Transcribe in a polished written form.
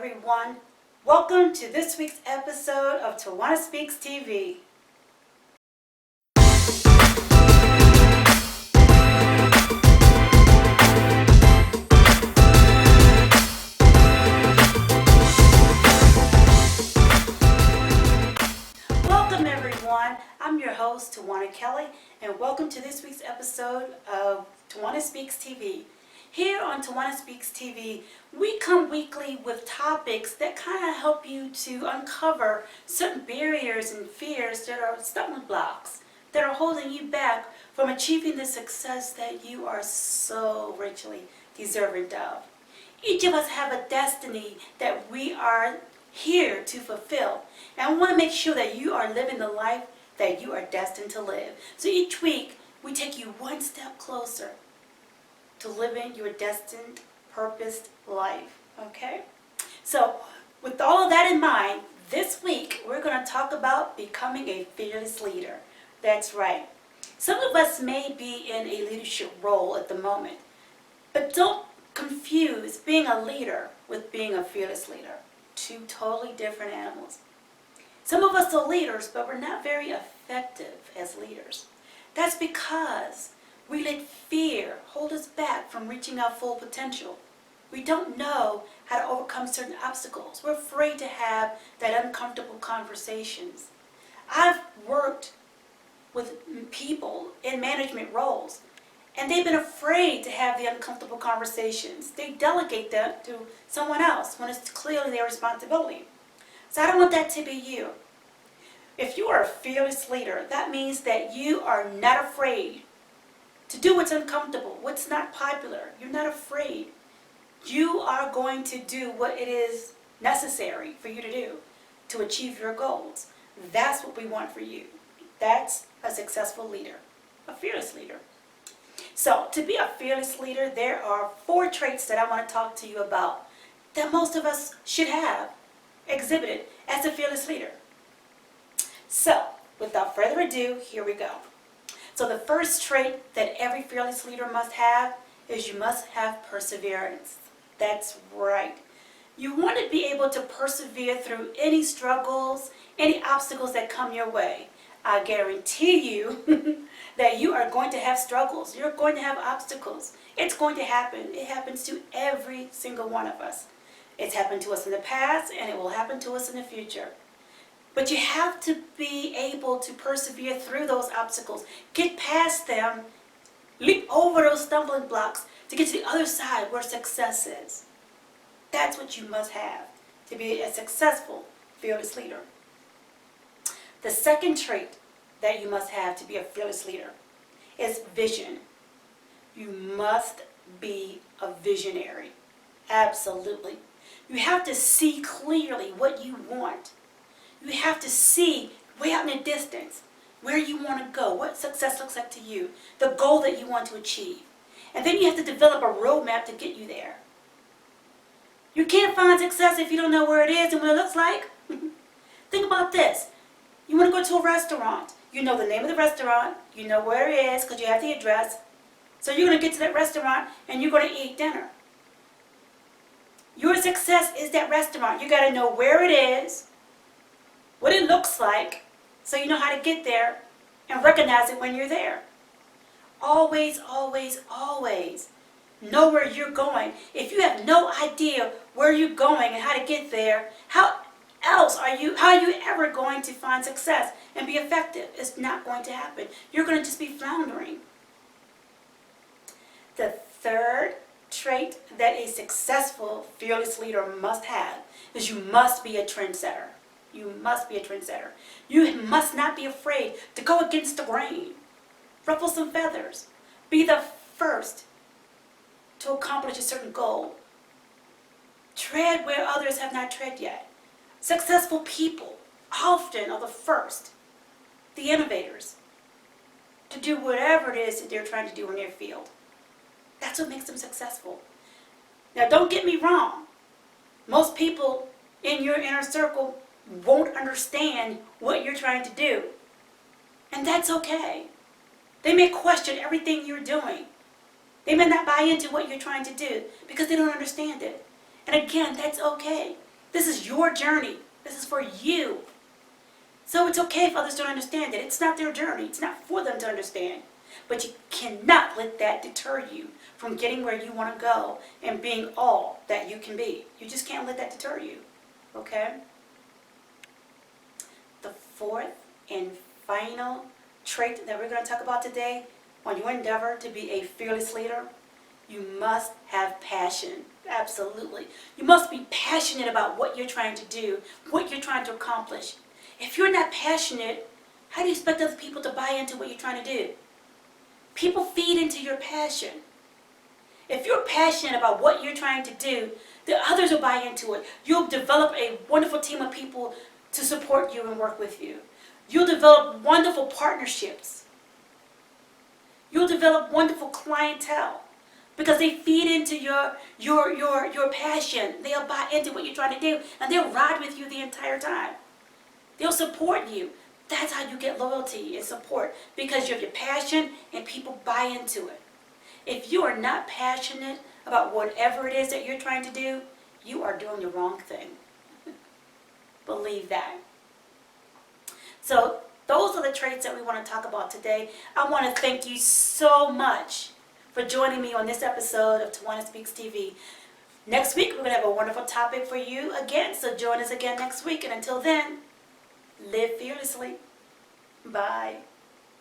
everyone. Welcome to this week's episode of TawannaSpeaks TV. Welcome everyone. I'm your host, Tawanna Kelly, and welcome to this week's episode of TawannaSpeaks TV. Here on TawannaSpeaks TV, we come weekly with topics that kind of help you to uncover certain barriers and fears that are stumbling blocks that are holding you back from achieving the success that you are so richly deserving of. Each of us have a destiny that we are here to fulfill, and I want to make sure that you are living the life that you are destined to live. So each week, we take you one step closer to living your destined, purposed life, okay? So, with all of that in mind, this week we're going to talk about becoming a fearless leader. That's right. Some of us may be in a leadership role at the moment, but don't confuse being a leader with being a fearless leader. Two totally different animals. Some of us are leaders, but we're not very effective as leaders. That's because we let fear hold us back from reaching our full potential. We don't know how to overcome certain obstacles. We're afraid to have that uncomfortable conversations. I've worked with people in management roles, and they've been afraid to have the uncomfortable conversations. They delegate them to someone else when it's clearly their responsibility. So I don't want that to be you. If you are a fearless leader, that means that you are not afraid to do what's uncomfortable, what's not popular. You're not afraid. You are going to do what it is necessary for you to do to achieve your goals. That's what we want for you. That's a successful leader, a fearless leader. So, to be a fearless leader, there are 4 traits that I want to talk to you about that most of us should have exhibited as a fearless leader. So, without further ado, here we go. So the first trait that every fearless leader must have is you must have perseverance. That's right. You want to be able to persevere through any struggles, any obstacles that come your way. I guarantee you that you are going to have struggles. You're going to have obstacles. It's going to happen. It happens to every single one of us. It's happened to us in the past, and it will happen to us in the future. But you have to be able to persevere through those obstacles, get past them, leap over those stumbling blocks to get to the other side where success is. That's what you must have to be a successful fearless leader. The second trait that you must have to be a fearless leader is vision. You must be a visionary. Absolutely. You have to see clearly what you want. You have to see way out in the distance where you want to go, what success looks like to you, the goal that you want to achieve. And then you have to develop a roadmap to get you there. You can't find success if you don't know where it is and what it looks like. Think about this. You want to go to a restaurant. You know the name of the restaurant. You know where it is because you have the address. So you're going to get to that restaurant and you're going to eat dinner. Your success is that restaurant. You got to know where it is, what it looks like, so you know how to get there and recognize it when you're there. Always, always, always know where you're going. If you have no idea where you're going and how to get there, how are you ever going to find success and be effective? It's not going to happen. You're going to just be floundering. The third trait that a successful fearless leader must have is you must be a trendsetter. You must be a trendsetter. You must not be afraid to go against the grain. Ruffle some feathers. Be the first to accomplish a certain goal. Tread where others have not tread yet. Successful people often are the first, the innovators, to do whatever it is that they're trying to do in their field. That's what makes them successful. Now, don't get me wrong. Most people in your inner circle won't understand what you're trying to do. And that's okay. They may question everything you're doing. They may not buy into what you're trying to do because they don't understand it. And again, that's okay. This is your journey. This is for you. So it's okay if others don't understand it. It's not their journey. It's not for them to understand. But you cannot let that deter you from getting where you want to go and being all that you can be. You just can't let that deter you. Okay? The fourth and final trait that we're going to talk about today on your endeavor to be a fearless leader, you must have passion. Absolutely. You must be passionate about what you're trying to do, what you're trying to accomplish. If you're not passionate, how do you expect other people to buy into what you're trying to do? People feed into your passion. If you're passionate about what you're trying to do, the others will buy into it. You'll develop a wonderful team of people to support you and work with you. You'll develop wonderful partnerships. You'll develop wonderful clientele because they feed into your passion. They'll buy into what you're trying to do, and they'll ride with you the entire time. They'll support you. That's how you get loyalty and support, because you have your passion and people buy into it. If you are not passionate about whatever it is that you're trying to do, you are doing the wrong thing. Believe that. So those are the traits that we want to talk about today. I want to thank you so much for joining me on this episode of TawannaSpeaks TV. Next week, we're going to have a wonderful topic for you again, so join us again next week. And until then, live fearlessly. Bye.